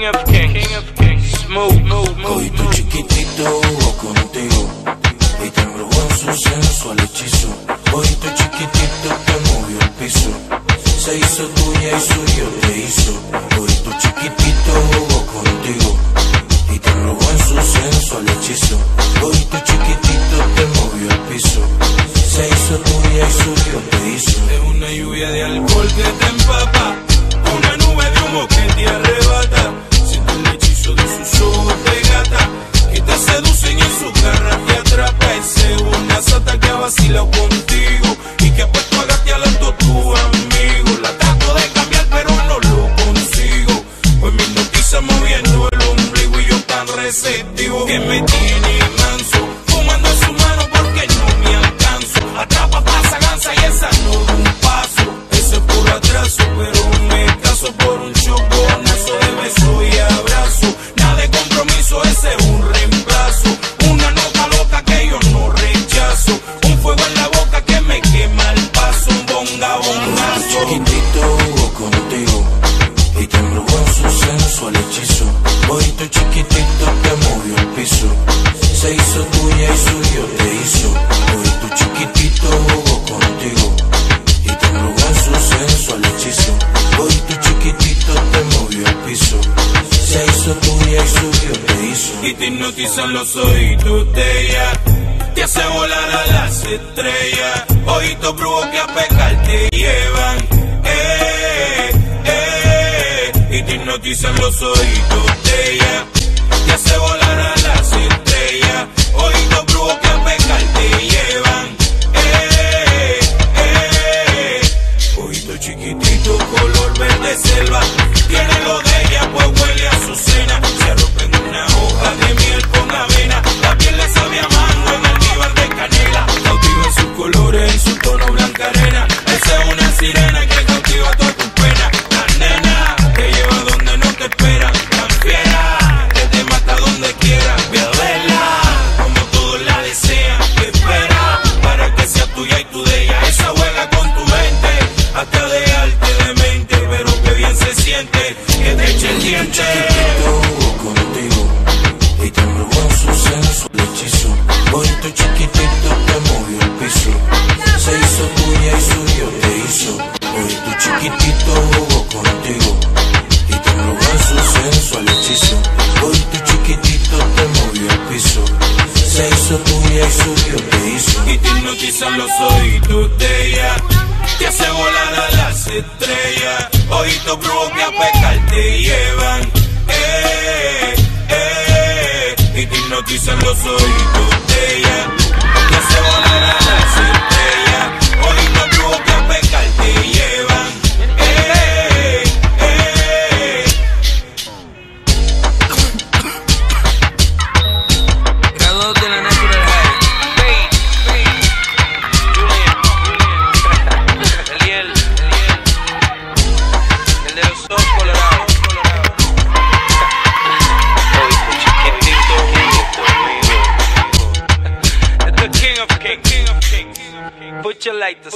King of kings, smooth. Hoy tu chiquitito jugó contigo y te embrujó en su sensual hechizo. Hoy tu chiquitito te movió el piso, se hizo tuya y suyo te hizo. Hoy tu chiquitito jugó contigo y te embrujó en su sensual hechizo. Hoy tu chiquitito te movió el piso, se hizo tuya y suyo te hizo. Es una lluvia de alcohol que te empapa, una nube de humo que te arrebata. Siente el hechizo de sus ojos de gata que te seducen y en su garra te atrapa. Es una sata que ha vacilado contigo y que ha puesto a gatear a todos tus amigos. La trato de cambiar pero no lo consigo, pues me hipnotiza moviendo el ombligo y yo tan receptivo que me tiene manso, fumando en su mano porque no me alcanzo. Atrapa, pasa, gansa y esa no da un paso. Ese es por atraso, pero me caso por un choconazo de beso y abrazo. Nada de compromiso, ese es un reemplazo. Una nota loca que yo no rechazo. Un fuego en la boca que me quema el paso. Un bonga, bongazo. Chiquitito jugó contigo y te embrujó en su sensual hechizo. Hoy tu chiquitito te movió el piso, se hizo tuya y suyo te hizo. Hoy tu chiquitito jugó contigo y te embrujó en su sensual hechizo. Hoy tu chiquitito te movió el piso, se hizo tuya y suyo te hizo. Y te hipnotizan los ojitos de ella, te hace volar a las estrellas. Ojitos brujos que a pecar te llevan. Y te hipnotizan los ojitos de ella, te hace volar a las estrellas. Ojitos brujos que a pecar te llevan. Ojito chiquitito color verde selva, tiene lo de ella pues huele a su cena. Se arropa en una hoja de miel con avena, la piel le sabe a mango en almíbar de canela. Cautiva en sus colores, en su tono blanca arena. Esa es una sirena que cautiva toda tu pena. La nena te lleva donde no te espera, tan fiera que te mata donde quiera. Ve a verla como todos la desean, te espera para que sea tuya y tú de ella. Esa juega con tu mente hasta dejarte demente, pero que bien se siente que te eche el diente. Chiquitito jugó contigo y te embrujó en su sensual hechizo. Hoy tu chiquitito te movió el piso, se hizo tuya y suyo te hizo. Hoy tu chiquitito jugó contigo y te embrujó en su sensual hechizo. Hoy tu chiquitito te movió el piso, se hizo tuya y suyo te hizo. Y te hipnotizan los ojitos de ella, te hace volar a las estrellas. Ojitos brujos que a pecar te llevan. Y te hipnotizan los ojitos de ella, te hace volar a las estrellas. Ojitos brujos que a pecar te llevan. Graduados de la Natural High. Julian. El de los ojos colorados. Hoy tu chiquitito conmigo. The king of kings. Put your light to